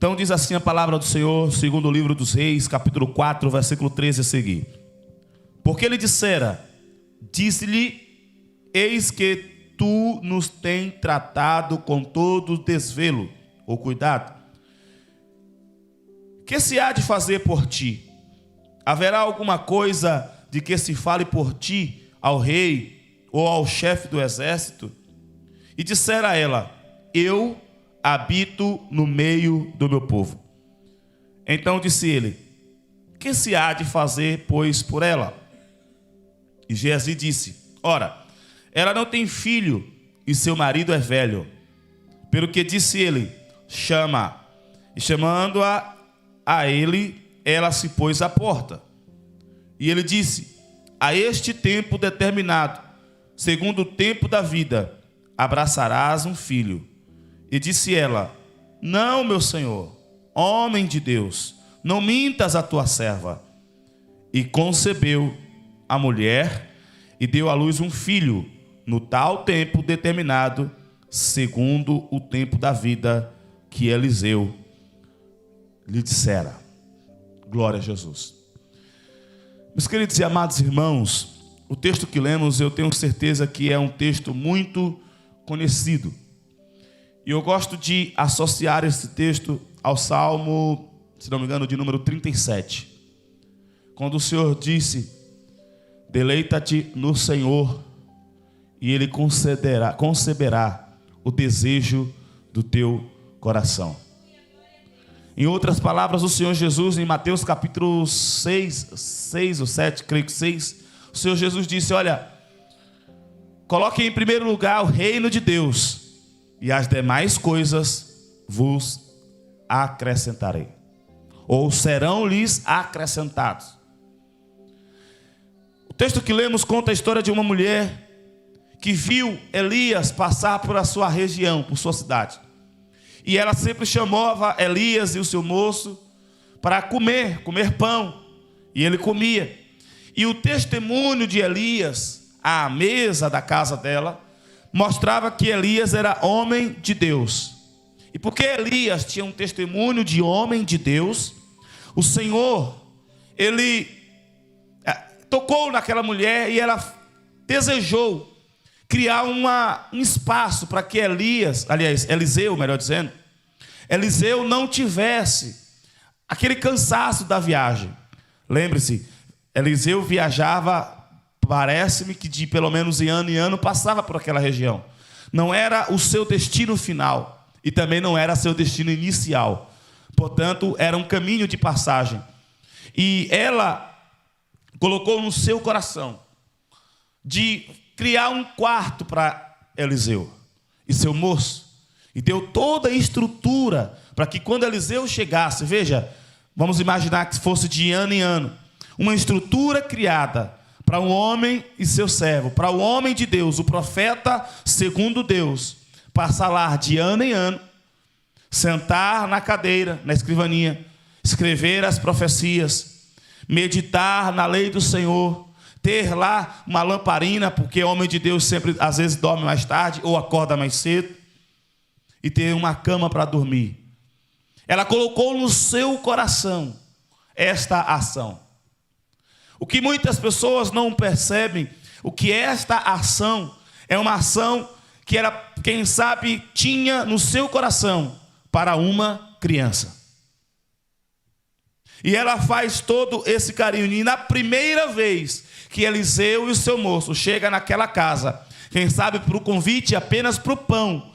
Então diz assim a palavra do Senhor, segundo o livro dos Reis, capítulo 4, versículo 13 a seguir. Porque ele dissera, disse-lhe, eis que tu nos tem tratado com todo desvelo, ou cuidado. Que se há de fazer por ti? Haverá alguma coisa de que se fale por ti ao rei ou ao chefe do exército? E dissera ela, eu habito no meio do meu povo. Então disse ele, que se há de fazer, pois, por ela? E Geazi disse, ora, ela não tem filho e seu marido é velho. Pelo que disse ele, chama. E chamando-a a ele, ela se pôs à porta. E ele disse, a este tempo determinado, segundo o tempo da vida, abraçarás um filho. E disse ela, não, meu senhor, homem de Deus, não mintas a tua serva. E concebeu a mulher e deu à luz um filho, no tal tempo determinado, segundo o tempo da vida que Eliseu lhe dissera. Glória a Jesus. Meus queridos e amados irmãos, o texto que lemos, eu tenho certeza que é um texto muito conhecido. E eu gosto de associar esse texto ao Salmo, se não me engano, de número 37. Quando o Senhor disse, deleita-te no Senhor, e Ele conceberá o desejo do teu coração. Em outras palavras, o Senhor Jesus, em Mateus capítulo 6 ou 7, creio que 6, o Senhor Jesus disse, olha, coloque em primeiro lugar o reino de Deus, e as demais coisas vos acrescentarei, ou serão-lhes acrescentados. O texto que lemos conta a história de uma mulher que viu Elias passar por a sua região, por sua cidade. E ela sempre chamava Elias e o seu moço para comer pão. E ele comia. E o testemunho de Elias à mesa da casa dela mostrava que Elias era homem de Deus. E porque Elias tinha um testemunho de homem de Deus, o Senhor, ele tocou naquela mulher e ela desejou criar um espaço para que Eliseu, melhor dizendo, Eliseu não tivesse aquele cansaço da viagem. Lembre-se, Eliseu viajava, parece-me que de pelo menos em ano passava por aquela região. Não era o seu destino final e também não era seu destino inicial. Portanto, era um caminho de passagem. E ela colocou no seu coração de criar um quarto para Eliseu e seu moço, e deu toda a estrutura para que quando Eliseu chegasse, veja, vamos imaginar que fosse de ano em ano, uma estrutura criada para um homem e seu servo, para o homem de Deus, o profeta segundo Deus, passar lá de ano em ano, sentar na cadeira, na escrivaninha, escrever as profecias, meditar na lei do Senhor, ter lá uma lamparina, porque homem de Deus sempre, às vezes, dorme mais tarde ou acorda mais cedo, e ter uma cama para dormir. Ela colocou no seu coração esta ação. O que muitas pessoas não percebem, o que esta ação é uma ação que ela, quem sabe, tinha no seu coração para uma criança. E ela faz todo esse carinho. E na primeira vez que Eliseu e o seu moço chegam naquela casa, quem sabe para o convite apenas para o pão,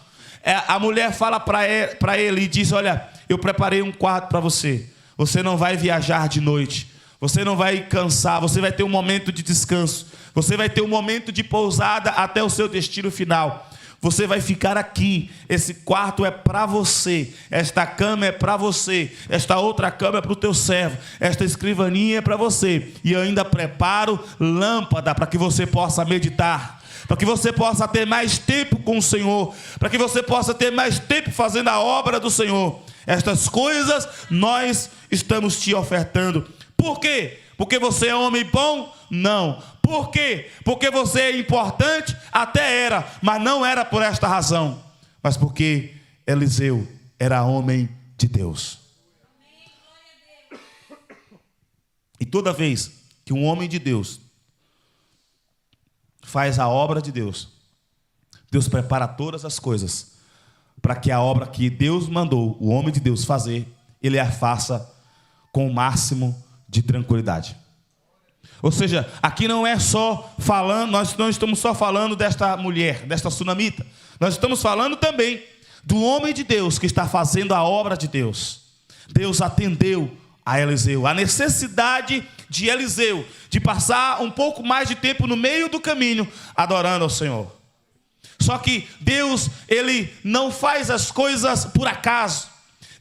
a mulher fala para ele e diz, olha, eu preparei um quarto para você. Você não vai viajar de noite. Você não vai cansar. Você vai ter um momento de descanso. Você vai ter um momento de pousada até o seu destino final. Você vai ficar aqui. Esse quarto é para você. Esta cama é para você. Esta outra cama é para o teu servo. Esta escrivaninha é para você. E eu ainda preparo lâmpada para que você possa meditar. Para que você possa ter mais tempo com o Senhor. Para que você possa ter mais tempo fazendo a obra do Senhor. Estas coisas nós estamos te ofertando. Por quê? Porque você é homem bom? Não. Por quê? Porque você é importante? Até era, mas não era por esta razão. Mas porque Eliseu era homem de Deus. E toda vez que um homem de Deus faz a obra de Deus, Deus prepara todas as coisas para que a obra que Deus mandou o homem de Deus fazer, ele a faça com o máximo de tranquilidade. Ou seja, aqui não é só falando, nós não estamos só falando desta mulher, desta sunamita. Nós estamos falando também do homem de Deus que está fazendo a obra de Deus. Deus atendeu a Eliseu, a necessidade de Eliseu de passar um pouco mais de tempo no meio do caminho adorando ao Senhor. Só que Deus, ele não faz as coisas por acaso.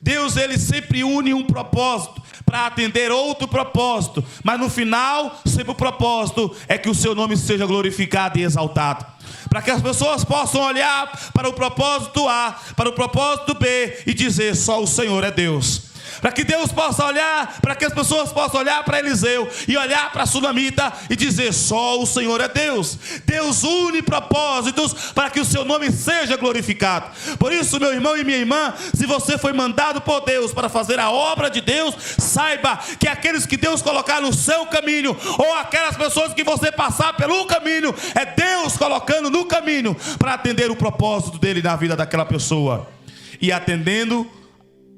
Deus, ele sempre une um propósito para atender outro propósito, mas no final, sempre o propósito é que o seu nome seja glorificado e exaltado, para que as pessoas possam olhar para o propósito A, para o propósito B e dizer: só o Senhor é Deus. Para que Deus possa olhar, para que as pessoas possam olhar para Eliseu e olhar para a sunamita e dizer: só o Senhor é Deus. Deus une propósitos para que o seu nome seja glorificado. Por isso, meu irmão e minha irmã, se você foi mandado por Deus para fazer a obra de Deus, saiba que aqueles que Deus colocar no seu caminho, ou aquelas pessoas que você passar pelo caminho, é Deus colocando no caminho para atender o propósito dele na vida daquela pessoa. E atendendo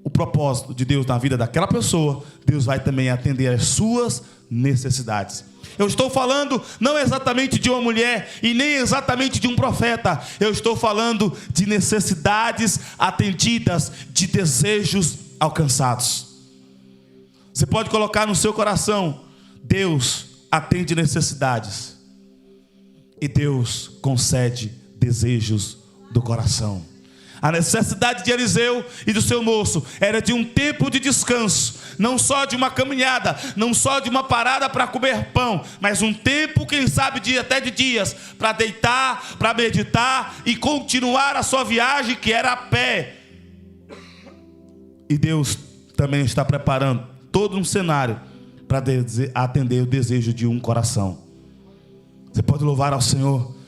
o propósito de Deus na vida daquela pessoa, Deus vai também atender as suas necessidades. Eu estou falando não exatamente de uma mulher e nem exatamente de um profeta. Eu estou falando de necessidades atendidas, de desejos alcançados. Você pode colocar no seu coração: Deus atende necessidades e Deus concede desejos do coração. A necessidade de Eliseu e do seu moço era de um tempo de descanso, não só de uma caminhada, não só de uma parada para comer pão, mas um tempo, quem sabe, até de dias, para deitar, para meditar e continuar a sua viagem, que era a pé. E Deus também está preparando todo um cenário para atender o desejo de um coração. Você pode louvar ao Senhor.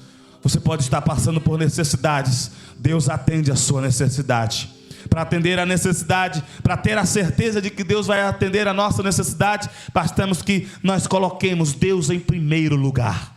Você pode estar passando por necessidades. Deus atende a sua necessidade. Para atender a necessidade, para ter a certeza de que Deus vai atender a nossa necessidade, bastamos que nós coloquemos Deus em primeiro lugar.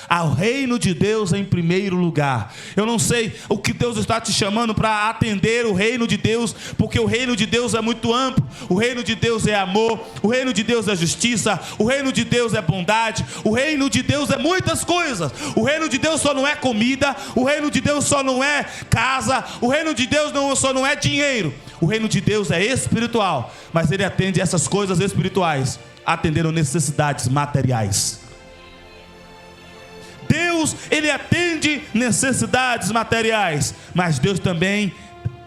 Ao reino de Deus em primeiro lugar. Eu não sei o que Deus está te chamando para atender o reino de Deus, porque o reino de Deus é muito amplo. O reino de Deus é amor, o reino de Deus é justiça, o reino de Deus é bondade, o reino de Deus é muitas coisas. O reino de Deus só não é comida, o reino de Deus só não é casa, o reino de Deus só não é dinheiro. O reino de Deus é espiritual, mas ele atende essas coisas espirituais, atendendo necessidades materiais. Deus, ele atende necessidades materiais, mas Deus também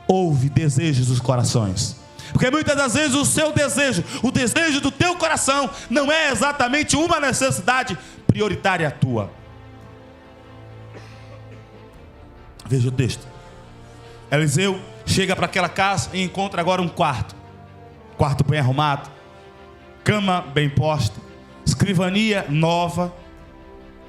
ouve desejos dos corações. Porque muitas das vezes o seu desejo, o desejo do teu coração, não é exatamente uma necessidade prioritária tua. Veja o texto. Eliseu chega para aquela casa e encontra agora um quarto bem arrumado, cama bem posta, escrivania nova.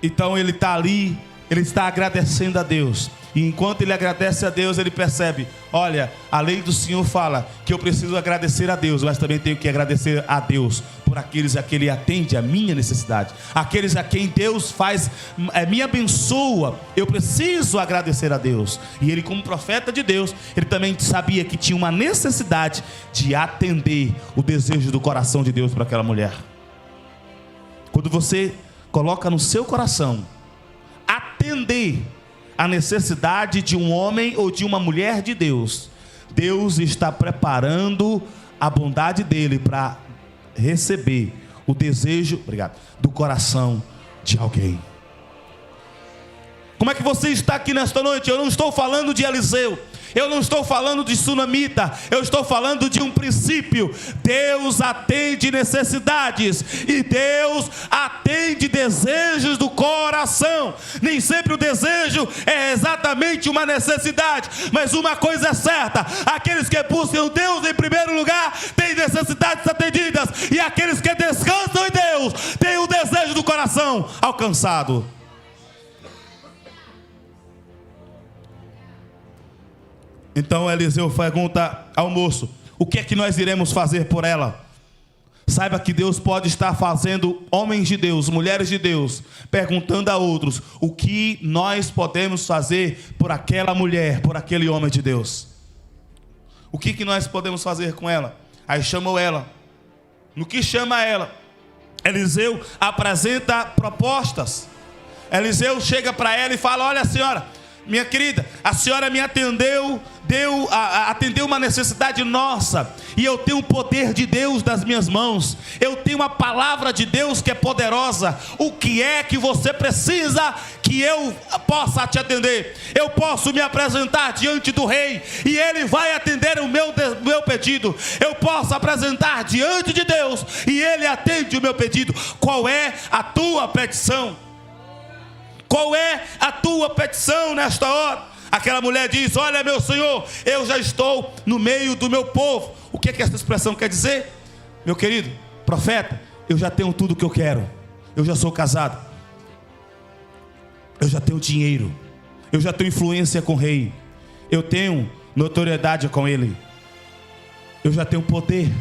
Então ele está ali, ele está agradecendo a Deus. E enquanto ele agradece a Deus, ele percebe: olha, a lei do Senhor fala que eu preciso agradecer a Deus, mas também tenho que agradecer a Deus por aqueles a quem ele atende a minha necessidade, aqueles a quem Deus me abençoa. Eu preciso agradecer a Deus. E ele, como profeta de Deus, ele também sabia que tinha uma necessidade de atender o desejo do coração de Deus para aquela mulher. Quando você coloca no seu coração atender a necessidade de um homem ou de uma mulher de Deus, Deus está preparando a bondade dele para receber o desejo, do coração de alguém. Como é que você está aqui nesta noite? Eu não estou falando de Eliseu, eu não estou falando de sunamita, eu estou falando de um princípio. Deus atende necessidades e Deus atende desejos do coração. Nem sempre o desejo é exatamente uma necessidade, mas uma coisa é certa: aqueles que buscam Deus em primeiro lugar têm necessidades atendidas, e aqueles que descansam em Deus têm o desejo do coração alcançado. Então Eliseu pergunta ao moço: o que é que nós iremos fazer por ela? Saiba que Deus pode estar fazendo, homens de Deus, mulheres de Deus, perguntando a outros o que nós podemos fazer por aquela mulher, por aquele homem de Deus. O que nós podemos fazer com ela? Aí chamou ela. No que chama ela, Eliseu apresenta propostas. Eliseu chega para ela e fala: olha, senhora, minha querida, a senhora me atendeu, atendeu uma necessidade nossa, e eu tenho o poder de Deus nas minhas mãos, eu tenho a palavra de Deus que é poderosa. O que é que você precisa que eu possa te atender? Eu posso me apresentar diante do rei e ele vai atender o meu pedido. Eu posso apresentar diante de Deus e ele atende o meu pedido. Qual é a tua petição? Qual é a tua petição nesta hora? Aquela mulher diz: olha, meu senhor, eu já estou no meio do meu povo. O que é que essa expressão quer dizer? Meu querido profeta, eu já tenho tudo o que eu quero. Eu já sou casado, eu já tenho dinheiro, eu já tenho influência com o rei, eu tenho notoriedade com ele, eu já tenho poder.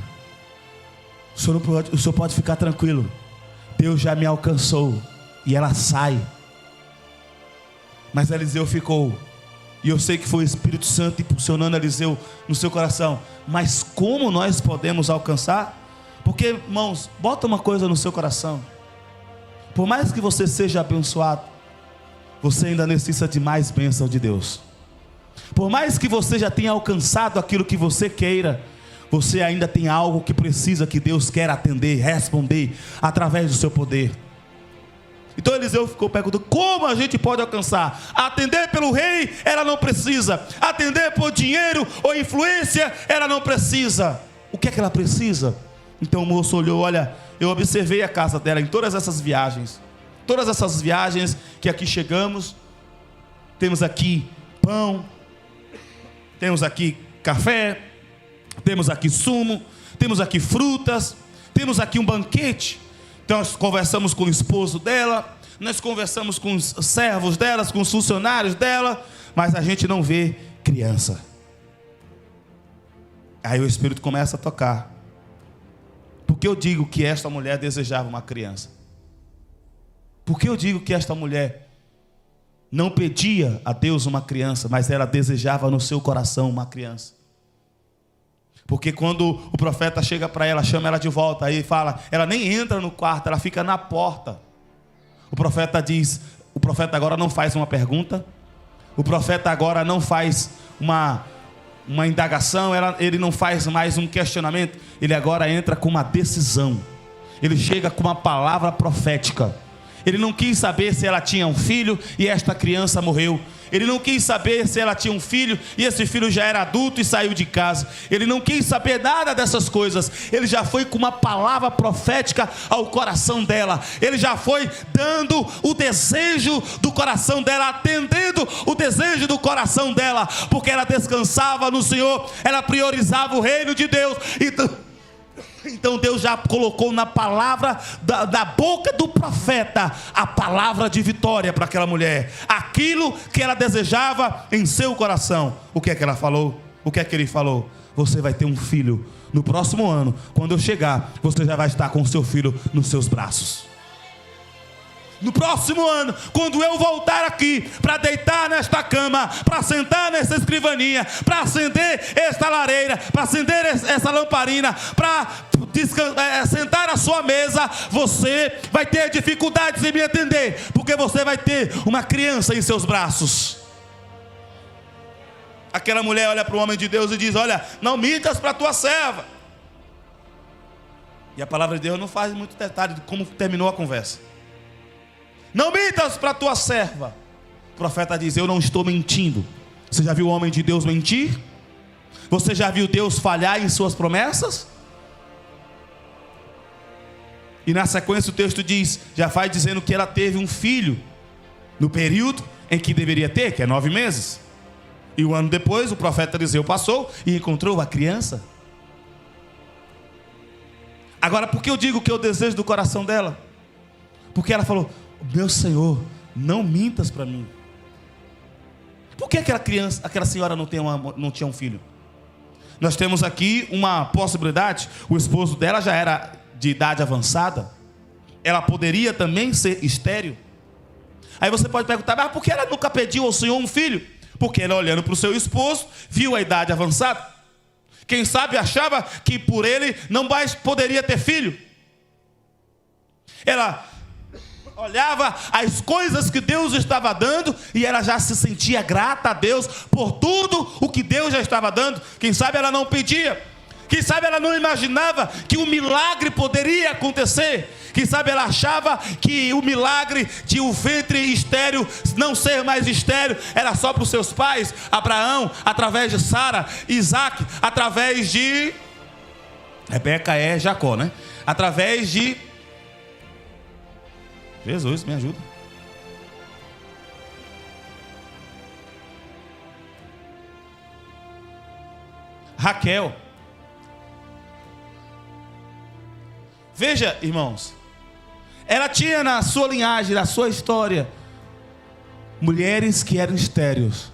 O senhor pode ficar tranquilo, Deus já me alcançou. E ela sai. Mas Eliseu ficou, e eu sei que foi o Espírito Santo impulsionando Eliseu no seu coração. Mas como nós podemos alcançar? Porque, irmãos, bota uma coisa no seu coração: por mais que você seja abençoado, você ainda necessita de mais bênção de Deus. Por mais que você já tenha alcançado aquilo que você queira, você ainda tem algo que precisa, que Deus quer atender, responder através do seu poder. Então Eliseu ficou perguntando: como a gente pode alcançar? Atender pelo rei, ela não precisa. Atender por dinheiro ou influência, ela não precisa. O que é que ela precisa? Então o moço olhou: olha, eu observei a casa dela em todas essas viagens. Todas essas viagens que aqui chegamos, temos aqui pão, temos aqui café, temos aqui sumo, temos aqui frutas, temos aqui um banquete. Então nós conversamos com o esposo dela, nós conversamos com os servos delas, com os funcionários dela, mas a gente não vê criança. Aí o Espírito começa a tocar. Por que eu digo que esta mulher desejava uma criança? Por que eu digo que esta mulher não pedia a Deus uma criança, mas ela desejava no seu coração uma criança? Porque quando o profeta chega para ela, chama ela de volta, aí fala, ela nem entra no quarto, ela fica na porta. O profeta agora não faz uma pergunta, o profeta agora não faz uma indagação, ele não faz mais um questionamento, ele agora entra com uma decisão, ele chega com uma palavra profética. Ele não quis saber se ela tinha um filho e esta criança morreu. Ele não quis saber se ela tinha um filho e esse filho já era adulto e saiu de casa. Ele não quis saber nada dessas coisas. Ele já foi com uma palavra profética ao coração dela. Ele já foi dando o desejo do coração dela, atendendo o desejo do coração dela, porque ela descansava no Senhor, ela priorizava o reino de Deus. Então Deus já colocou na palavra da boca do profeta a palavra de vitória para aquela mulher, aquilo que ela desejava em seu coração. O que é que ela falou? O que é que ele falou? Você vai ter um filho no próximo ano. Quando eu chegar, você já vai estar com o seu filho nos seus braços. No próximo ano, quando eu voltar aqui para deitar nesta cama, para sentar nessa escrivaninha, para acender esta lareira, para acender essa lamparina, para sentar à sua mesa, você vai ter dificuldades em me atender, porque você vai ter uma criança em seus braços. Aquela mulher olha para o homem de Deus e diz: olha, não mintas para a tua serva. E a palavra de Deus não faz muito detalhe de como terminou a conversa. Não mintas para a tua serva. O profeta diz: eu não estou mentindo. Você já viu o homem de Deus mentir? Você já viu Deus falhar em suas promessas? E na sequência o texto diz, já vai dizendo que ela teve um filho no período em que deveria ter, que é 9 meses. E um ano depois o profeta Eliseu passou e encontrou a criança. Agora, por que eu digo que é o desejo do coração dela? Porque ela falou: meu Senhor, não mintas para mim. Por que aquela senhora não tinha um filho? Nós temos aqui uma possibilidade. O esposo dela já era de idade avançada. Ela poderia também ser estéril. Aí você pode perguntar, mas por que ela nunca pediu ao Senhor um filho? Porque ela, olhando para o seu esposo, viu a idade avançada. Quem sabe achava que por ele não mais poderia ter filho. Ela olhava as coisas que Deus estava dando e ela já se sentia grata a Deus por tudo o que Deus já estava dando. Quem sabe ela não pedia. Quem sabe ela não imaginava que um milagre poderia acontecer. Quem sabe ela achava que o milagre de o ventre estéril não ser mais estéril era só para os seus pais, Abraão, através de Sara, Isaac, através de Rebeca é Jacó, né? Através de Jesus, me ajuda. Raquel. Veja, irmãos, ela tinha na sua linhagem, na sua história, mulheres que eram estéreis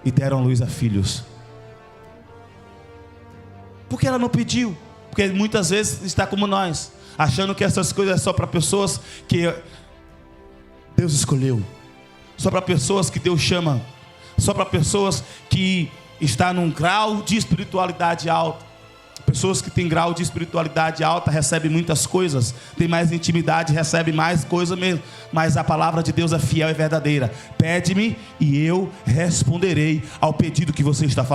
e deram luz a filhos. Por que ela não pediu? Porque muitas vezes está como nós, achando que essas coisas é só para pessoas que Deus escolheu, só para pessoas que Deus chama, só para pessoas que estão num grau de espiritualidade alta. Pessoas que têm grau de espiritualidade alta recebem muitas coisas, têm mais intimidade, recebem mais coisa mesmo. Mas a palavra de Deus é fiel e verdadeira. Pede-me e eu responderei ao pedido que você está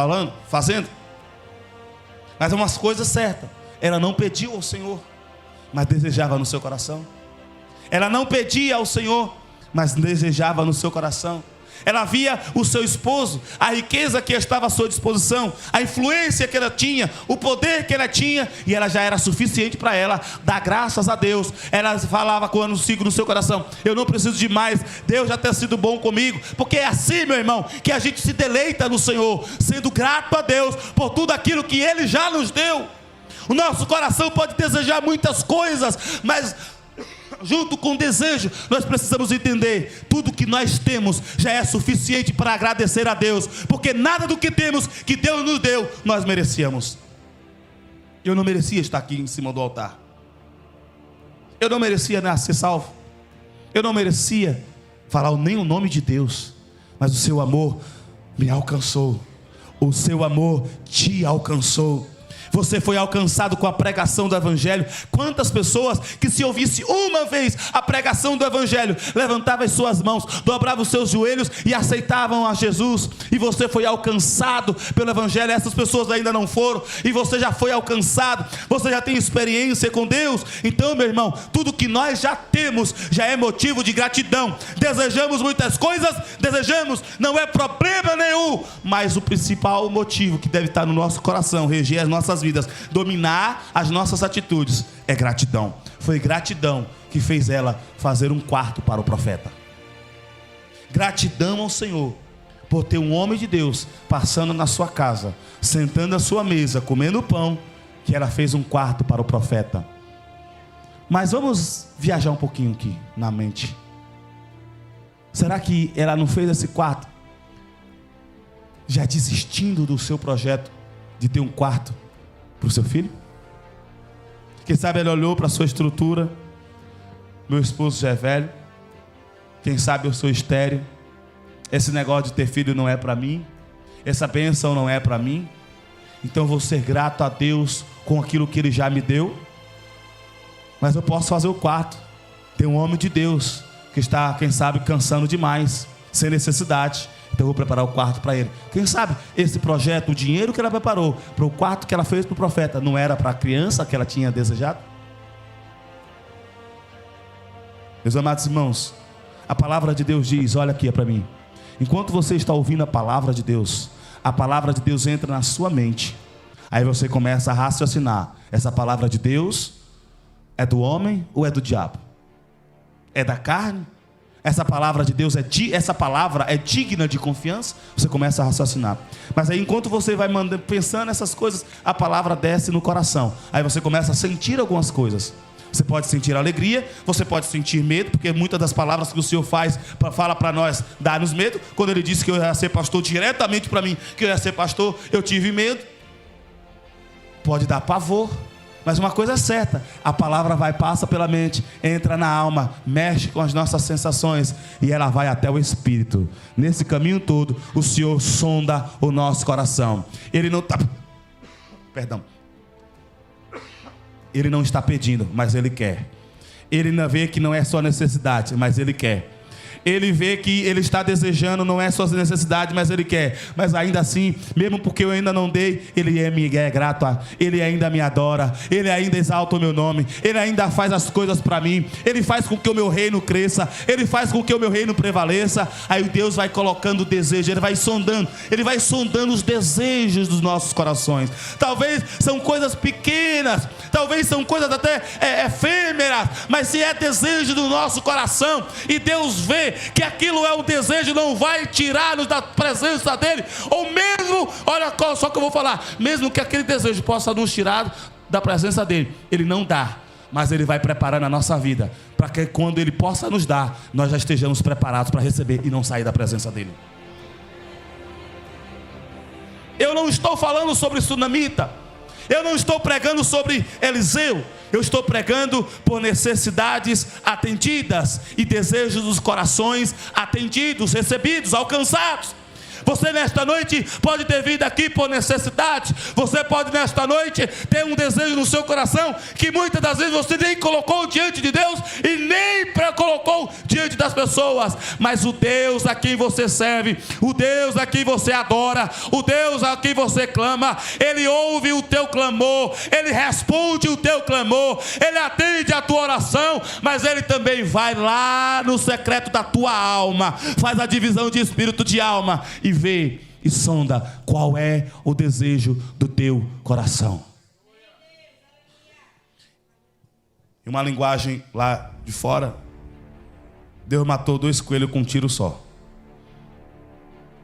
fazendo. Mas é umas coisas certas. Ela não pediu ao Senhor, mas desejava no seu coração. Ela não pedia ao Senhor, mas desejava no seu coração. Ela via o seu esposo, a riqueza que estava à sua disposição, a influência que ela tinha, o poder que ela tinha, e ela já era suficiente para ela dar graças a Deus. Ela falava com no seu coração: eu não preciso de mais, Deus já tem sido bom comigo. Porque é assim, meu irmão, que a gente se deleita no Senhor, sendo grato a Deus por tudo aquilo que Ele já nos deu. O nosso coração pode desejar muitas coisas, mas junto com o desejo, nós precisamos entender: tudo que nós temos já é suficiente para agradecer a Deus, porque nada do que temos, que Deus nos deu, nós merecíamos. Eu não merecia estar aqui em cima do altar. Eu não merecia ser salvo. Eu não merecia falar nem o nome de Deus. Mas o seu amor me alcançou. O seu amor te alcançou. Você foi alcançado com a pregação do Evangelho. Quantas pessoas que, se ouvisse uma vez a pregação do Evangelho, levantavam as suas mãos, dobravam os seus joelhos e aceitavam a Jesus. E você foi alcançado pelo Evangelho. Essas pessoas ainda não foram, e você já foi alcançado. Você já tem experiência com Deus. Então, meu irmão, tudo que nós já temos já é motivo de gratidão. Desejamos muitas coisas, desejamos, não é problema nenhum, mas o principal motivo que deve estar no nosso coração, reger as nossas vidas, dominar as nossas atitudes, é gratidão. Foi gratidão que fez ela fazer um quarto para o profeta. Gratidão ao Senhor por ter um homem de Deus passando na sua casa, sentando à sua mesa, comendo pão, que ela fez um quarto para o profeta. Mas vamos viajar um pouquinho aqui na mente. Será que ela não fez esse quarto já desistindo do seu projeto de ter um quarto para o seu filho? Quem sabe ela olhou para a sua estrutura: meu esposo já é velho, quem sabe eu sou estéril, esse negócio de ter filho não é para mim, essa bênção não é para mim, então eu vou ser grato a Deus com aquilo que Ele já me deu. Mas eu posso fazer o quarto. Tem um homem de Deus que está, quem sabe, cansando demais, sem necessidade, então eu vou preparar o quarto para ele. Quem sabe esse projeto, o dinheiro que ela preparou para o quarto que ela fez para o profeta, não era para a criança que ela tinha desejado? Meus amados irmãos, a palavra de Deus diz, olha aqui para mim: enquanto você está ouvindo a palavra de Deus entra na sua mente. Aí você começa a raciocinar: essa palavra de Deus é do homem ou é do diabo? É da carne? Essa palavra de Deus essa palavra é digna de confiança? Você começa a raciocinar. Mas aí, enquanto você vai pensando nessas coisas, a palavra desce no coração. Aí você começa a sentir algumas coisas. Você pode sentir alegria, você pode sentir medo, porque muitas das palavras que o Senhor fala para nós, dá-nos medo. Quando Ele disse que eu ia ser pastor, diretamente para mim, que eu ia ser pastor, eu tive medo. pode dar pavor, mas uma coisa é certa: a palavra passa pela mente, entra na alma, mexe com as nossas sensações e ela vai até o espírito. Nesse caminho todo, o Senhor sonda o nosso coração. Ele não está pedindo, mas Ele quer. Ele não vê que não é só necessidade, mas Ele quer. Ele vê que Ele está desejando, não é só necessidade, mas Ele quer. Mas ainda assim, mesmo porque eu ainda não dei, Ele é grato, Ele ainda me adora, Ele ainda exalta o meu nome, Ele ainda faz as coisas para mim, Ele faz com que o meu reino cresça, Ele faz com que o meu reino prevaleça. Aí Deus vai colocando o desejo, Ele vai sondando os desejos dos nossos corações. Talvez são coisas pequenas, talvez são coisas até efêmeras, mas se é desejo do nosso coração, e Deus vê que aquilo é o desejo, não vai tirar-nos da presença dEle. Ou mesmo, olha só que eu vou falar, mesmo que aquele desejo possa nos tirar da presença dEle, Ele não dá, mas Ele vai preparando a nossa vida, para que quando Ele possa nos dar, nós já estejamos preparados para receber e não sair da presença dEle. Eu não estou falando sobre Sunamita, eu não estou pregando sobre Eliseu, eu estou pregando por necessidades atendidas e desejos dos corações atendidos, recebidos, alcançados. Você nesta noite pode ter vindo aqui por necessidade. Você pode nesta noite ter um desejo no seu coração que muitas das vezes você nem colocou diante de Deus e nem colocou diante das pessoas. Mas o Deus a quem você serve, o Deus a quem você adora, o Deus a quem você clama, Ele ouve o teu clamor, Ele responde o teu clamor, Ele atende a tua oração, mas Ele também vai lá no secreto da tua alma, faz a divisão de espírito de alma e vê e sonda qual é o desejo do teu coração. Em uma linguagem lá de fora, Deus matou 2 coelhos com um tiro só.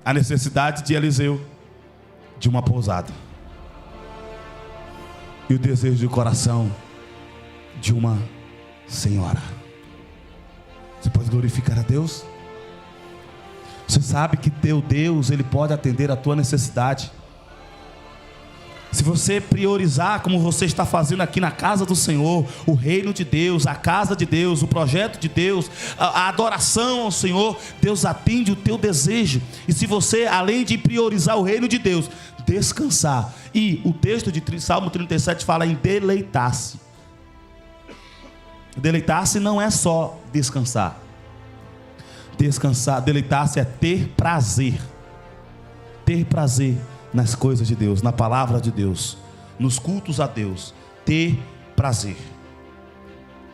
A necessidade de Eliseu de uma pousada e o desejo do coração de uma senhora. Você pode glorificar a Deus? Você sabe que teu Deus, Ele pode atender a tua necessidade. Se você priorizar, como você está fazendo aqui na casa do Senhor, o reino de Deus, a casa de Deus, o projeto de Deus, a adoração ao Senhor, Deus atende o teu desejo. E se você, além de priorizar o reino de Deus, descansar, e o texto de Salmo 37 fala em deleitar-se. Deleitar-se não é só descansar. Descansar, deleitar-se é ter prazer. Ter prazer nas coisas de Deus, na palavra de Deus, nos cultos a Deus. Ter prazer.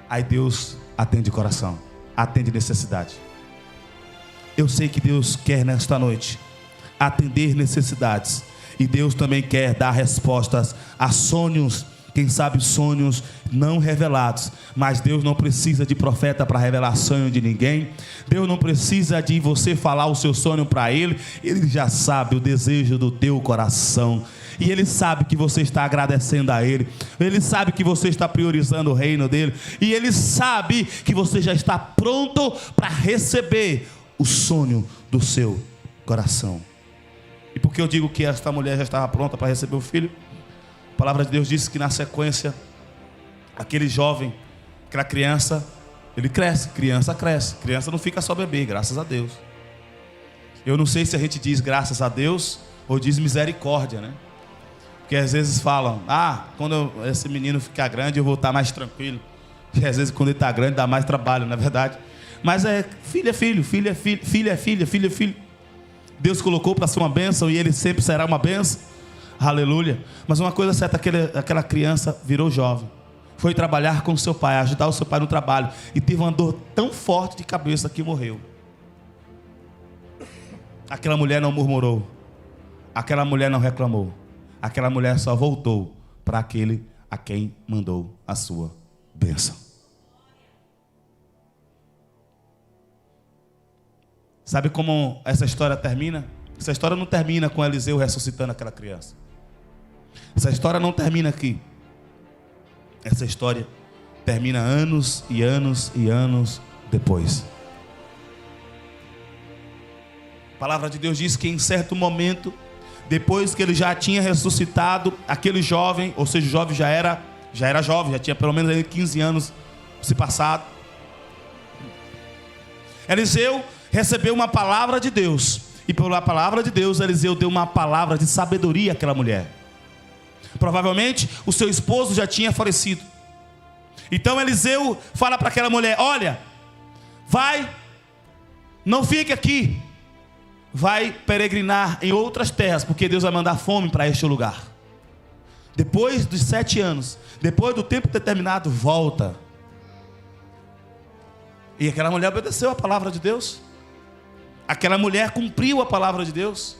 Aí Deus atende coração, atende necessidade. Eu sei que Deus quer nesta noite atender necessidades. E Deus também quer dar respostas a sonhos. Quem sabe sonhos não revelados. Mas Deus não precisa de profeta para revelar sonho de ninguém. Deus não precisa de você falar o seu sonho para Ele. Ele já sabe o desejo do teu coração. E Ele sabe que você está agradecendo a Ele. Ele sabe que você está priorizando o reino dEle. E Ele sabe que você já está pronto para receber o sonho do seu coração. E por que eu digo que esta mulher já estava pronta para receber o filho? A palavra de Deus diz que na sequência, aquele jovem, aquela criança, ele cresce, criança não fica só bebê, graças a Deus. Eu não sei se a gente diz graças a Deus ou diz misericórdia, né? Porque às vezes falam, quando esse menino ficar grande eu vou estar mais tranquilo. E às vezes quando ele está grande dá mais trabalho, não é verdade? Mas filho é filho, filho é filho, filho é filho, filho é filho. Deus colocou para ser uma bênção e ele sempre será uma bênção. Aleluia. Mas uma coisa certa, aquela criança virou jovem, foi trabalhar com o seu pai, ajudar o seu pai no trabalho, e teve uma dor tão forte de cabeça que morreu. Aquela mulher não murmurou, aquela mulher não reclamou, aquela mulher só voltou para aquele a quem mandou a sua bênção. Sabe como essa história termina? Essa história não termina com Eliseu ressuscitando aquela criança. Essa história não termina aqui. Essa história termina anos e anos e anos depois. A palavra de Deus diz que em certo momento depois que ele já tinha ressuscitado, aquele jovem, ou seja, o jovem já era jovem, já tinha pelo menos 15 anos se passado. Eliseu recebeu uma palavra de Deus, e pela palavra de Deus, Eliseu deu uma palavra de sabedoria àquela mulher. Provavelmente o seu esposo já tinha falecido. Então Eliseu fala para aquela mulher: olha, vai, não fique aqui, vai peregrinar em outras terras, porque Deus vai mandar fome para este lugar. Depois dos 7 anos, depois do tempo determinado, volta. E aquela mulher obedeceu a palavra de Deus. Aquela mulher cumpriu a palavra de Deus.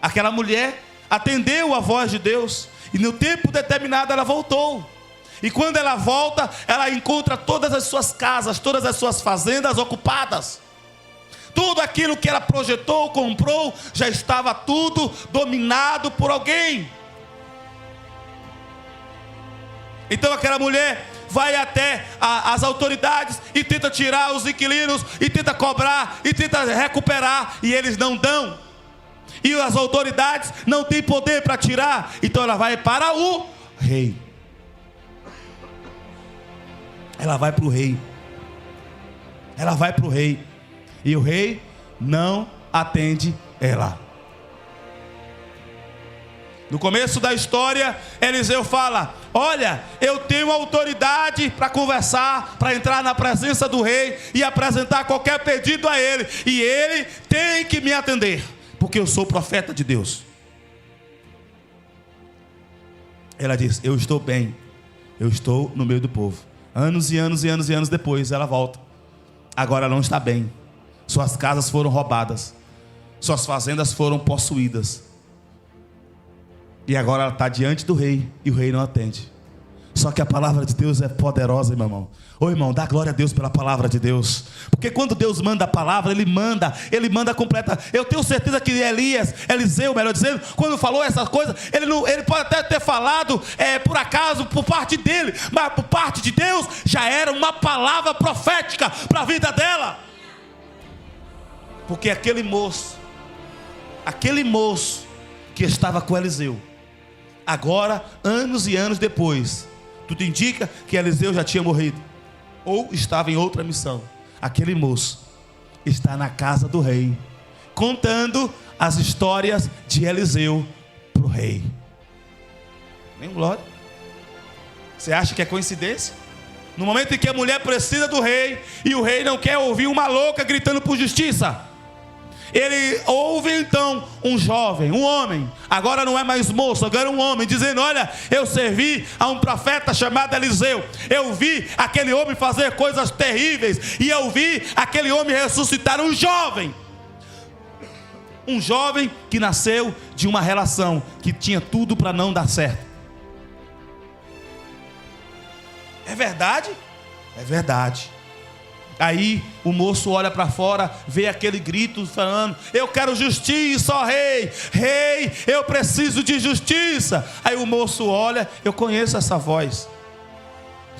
Aquela mulher atendeu a voz de Deus, e no tempo determinado ela voltou. E quando ela volta, ela encontra todas as suas casas, todas as suas fazendas ocupadas. Tudo aquilo que ela projetou, comprou, já estava tudo dominado por alguém. Então aquela mulher vai até as autoridades e tenta tirar os inquilinos, e tenta cobrar, e tenta recuperar, e eles não dão. E as autoridades não têm poder para tirar. Então ela vai para o rei. Ela vai para o rei. Ela vai para o rei. E o rei não atende ela. No começo da história, Eliseu fala: olha, eu tenho autoridade para conversar, para entrar na presença do rei e apresentar qualquer pedido a ele. E ele tem que me atender, porque eu sou profeta de Deus. Ela diz: eu estou bem, eu estou no meio do povo. Anos e anos e anos e anos depois, ela volta. Agora ela não está bem. Suas casas foram roubadas, suas fazendas foram possuídas. E agora ela está diante do rei, e o rei não atende. Só que a palavra de Deus é poderosa, meu irmão. Ô irmão, dá glória a Deus pela palavra de Deus. Porque quando Deus manda a palavra, Ele manda completa. Eu tenho certeza que Eliseu, melhor dizendo, quando falou essas coisas, ele pode até ter falado por acaso, por parte dele, mas por parte de Deus, já era uma palavra profética para a vida dela. Porque aquele moço que estava com Eliseu, agora, anos e anos depois, tudo indica que Eliseu já tinha morrido, ou estava em outra missão. Aquele moço está na casa do rei, contando as histórias de Eliseu para o rei. Nem glória. Você acha que é coincidência? No momento em que a mulher precisa do rei, e o rei não quer ouvir uma louca gritando por justiça, ele ouve então um jovem, um homem, agora não é mais moço, agora é um homem, dizendo: olha, eu servi a um profeta chamado Eliseu, eu vi aquele homem fazer coisas terríveis, e eu vi aquele homem ressuscitar um jovem que nasceu de uma relação que tinha tudo para não dar certo. É verdade? É verdade. Aí o moço olha para fora, vê aquele grito falando: eu quero justiça, ó rei, rei, eu preciso de justiça. Aí o moço olha: eu conheço essa voz.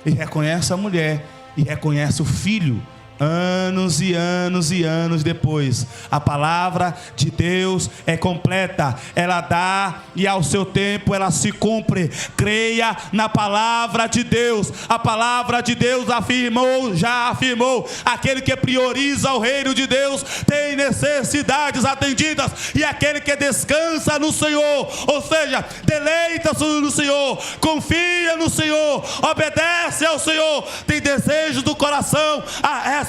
E reconhece a mulher, e reconhece o filho. Anos e anos e anos depois, a palavra de Deus é completa, ela dá e ao seu tempo ela se cumpre. Creia na palavra de Deus. A palavra de Deus já afirmou: aquele que prioriza o reino de Deus tem necessidades atendidas, e aquele que descansa no Senhor, ou seja, deleita-se no Senhor, confia no Senhor, obedece ao Senhor, tem desejos do coração respondidos.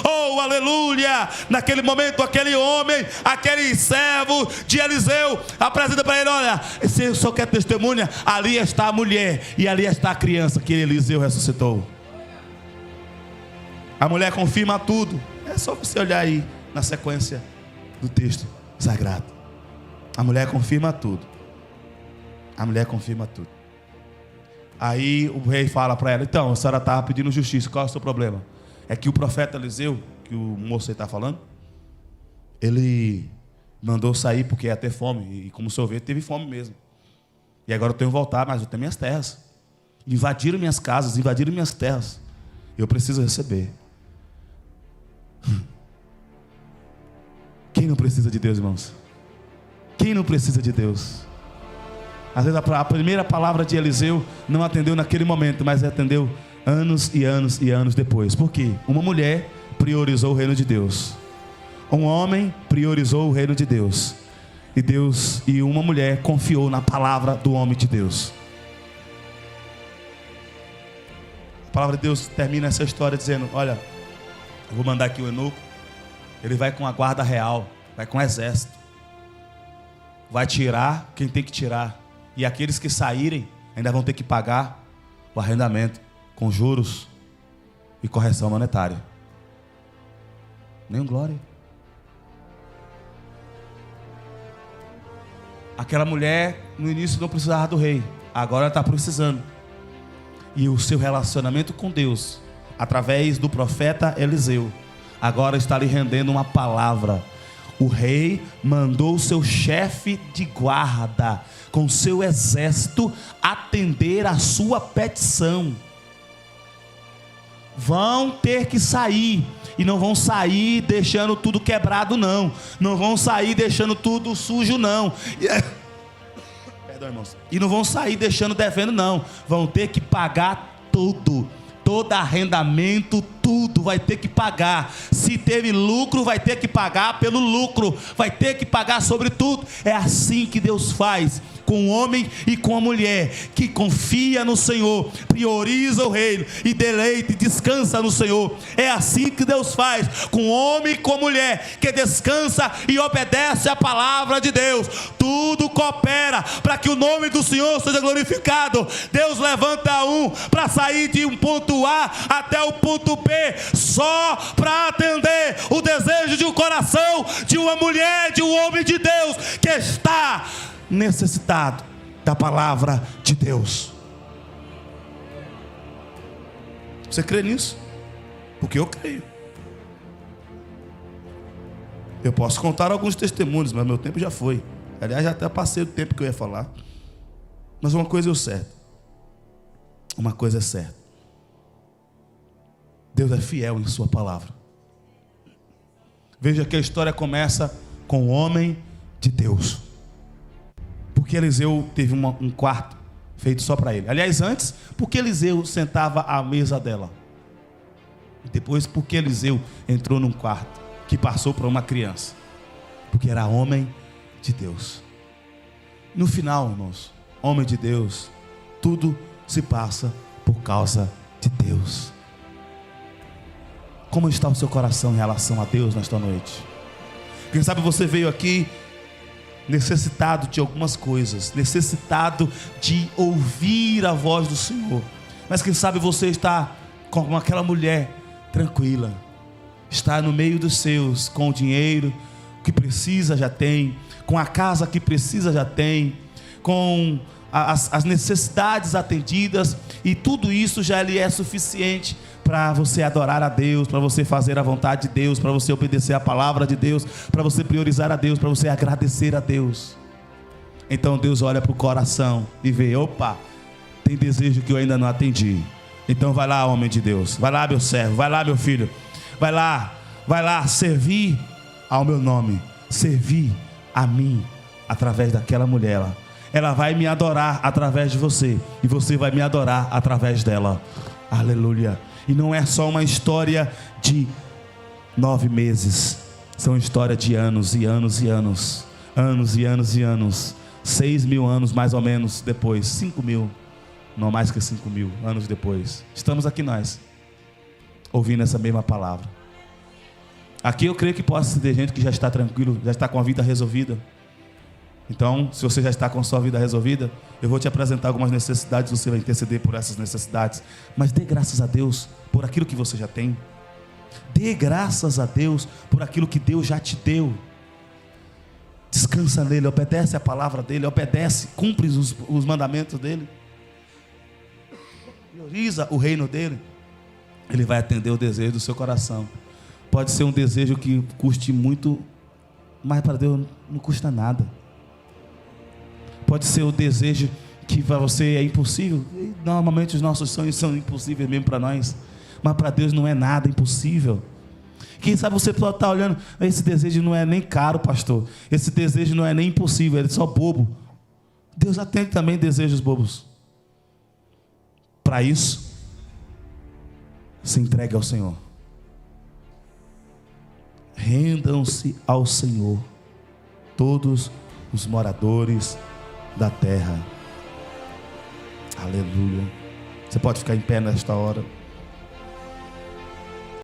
Oh, aleluia! Naquele momento, aquele homem, aquele servo de Eliseu apresenta para ele: olha, se o senhor quer testemunha, ali está a mulher e ali está a criança que Eliseu ressuscitou. A mulher confirma tudo. É só você olhar aí na sequência do texto sagrado. A mulher confirma tudo. A mulher confirma tudo. Aí o rei fala para ela: então, a senhora estava pedindo justiça, qual é o seu problema? É que o profeta Eliseu, que o moço está falando, ele mandou sair porque ia ter fome. E como o senhor vê, teve fome mesmo. E agora eu tenho que voltar, mas eu tenho minhas terras. Invadiram minhas casas, invadiram minhas terras. Eu preciso receber. Quem não precisa de Deus, irmãos? Quem não precisa de Deus? Às vezes a primeira palavra de Eliseu não atendeu naquele momento, mas atendeu anos e anos e anos depois. Por quê? Uma mulher priorizou o reino de Deus. Um homem priorizou o reino de Deus. E uma mulher confiou na palavra do homem de Deus. A palavra de Deus termina essa história dizendo: olha, eu vou mandar aqui o eunuco. Ele vai com a guarda real, vai com o exército. Vai tirar quem tem que tirar. E aqueles que saírem ainda vão ter que pagar o arrendamento com juros e correção monetária. Nenhum glória. Aquela mulher no início não precisava do rei, agora ela está precisando. E o seu relacionamento com Deus, através do profeta Eliseu, agora está lhe rendendo uma palavra. O rei mandou o seu chefe de guarda com seu exército atender a sua petição. Vão ter que sair, e não vão sair deixando tudo quebrado, não. Não vão sair deixando tudo sujo, não. Perdão, irmãos. E não vão sair deixando devendo, não. Vão ter que pagar tudo. Todo arrendamento, tudo vai ter que pagar. Se teve lucro, vai ter que pagar pelo lucro. Vai ter que pagar sobre tudo. É assim que Deus faz com o homem e com a mulher que confia no Senhor, prioriza o reino e deleita e descansa no Senhor. É assim que Deus faz com o homem e com a mulher que descansa e obedece a palavra de Deus. Tudo coopera para que o nome do Senhor seja glorificado. Deus levanta um para sair de um ponto A até o ponto B, só para atender o desejo de um coração de uma mulher, de um homem de Deus que está necessitado da palavra de Deus. Você crê nisso? Porque eu creio. Eu posso contar alguns testemunhos, mas meu tempo já foi. Aliás, já até passei o tempo que eu ia falar. Mas uma coisa é certa. Uma coisa é certa. Deus é fiel em sua palavra. Veja que a história começa com o homem de Deus. Porque Eliseu teve um quarto feito só para ele. Aliás, antes, porque Eliseu sentava à mesa dela. E depois, porque Eliseu entrou num quarto que passou para uma criança. Porque era homem de Deus. No final, irmãos, homem de Deus, tudo se passa por causa de Deus. Como está o seu coração em relação a Deus nesta noite? Quem sabe você veio aqui necessitado de algumas coisas, necessitado de ouvir a voz do Senhor, mas quem sabe você está como aquela mulher tranquila, está no meio dos seus, com o dinheiro que precisa já tem, com a casa que precisa já tem, com as necessidades atendidas, e tudo isso já lhe é suficiente para você adorar a Deus, para você fazer a vontade de Deus, para você obedecer a palavra de Deus, para você priorizar a Deus, para você agradecer a Deus. Então Deus olha para o coração e vê: opa, tem desejo que eu ainda não atendi. Então vai lá, homem de Deus, vai lá, meu servo, vai lá, meu filho, vai lá servir ao meu nome, servir a mim através daquela mulher. Ela vai me adorar através de você, e você vai me adorar através dela. Aleluia. E não é só uma história de 9 meses, são história de anos e anos e anos, anos e anos e anos, 6.000 anos mais ou menos depois, 5.000, não mais que 5.000 anos depois, estamos aqui nós, ouvindo essa mesma palavra. Aqui eu creio que possa ter gente que já está tranquilo, já está com a vida resolvida. Então, se você já está com a sua vida resolvida, eu vou te apresentar algumas necessidades, você vai interceder por essas necessidades. Mas dê graças a Deus por aquilo que você já tem. Dê graças a Deus por aquilo que Deus já te deu. Descansa nele, obedece a palavra dele, obedece, cumpre os mandamentos dele. Prioriza o reino dele. Ele vai atender o desejo do seu coração. Pode ser um desejo que custe muito, mas para Deus não custa nada. Pode ser o desejo que para você é impossível. E normalmente os nossos sonhos são impossíveis mesmo para nós, mas para Deus não é nada impossível. Quem sabe você pode estar olhando, esse desejo não é nem caro, pastor. Esse desejo não é nem impossível, ele é só bobo. Deus atende também desejos bobos. Para isso, se entregue ao Senhor. Rendam-se ao Senhor, todos os moradores da terra. Aleluia. Você pode ficar em pé nesta hora.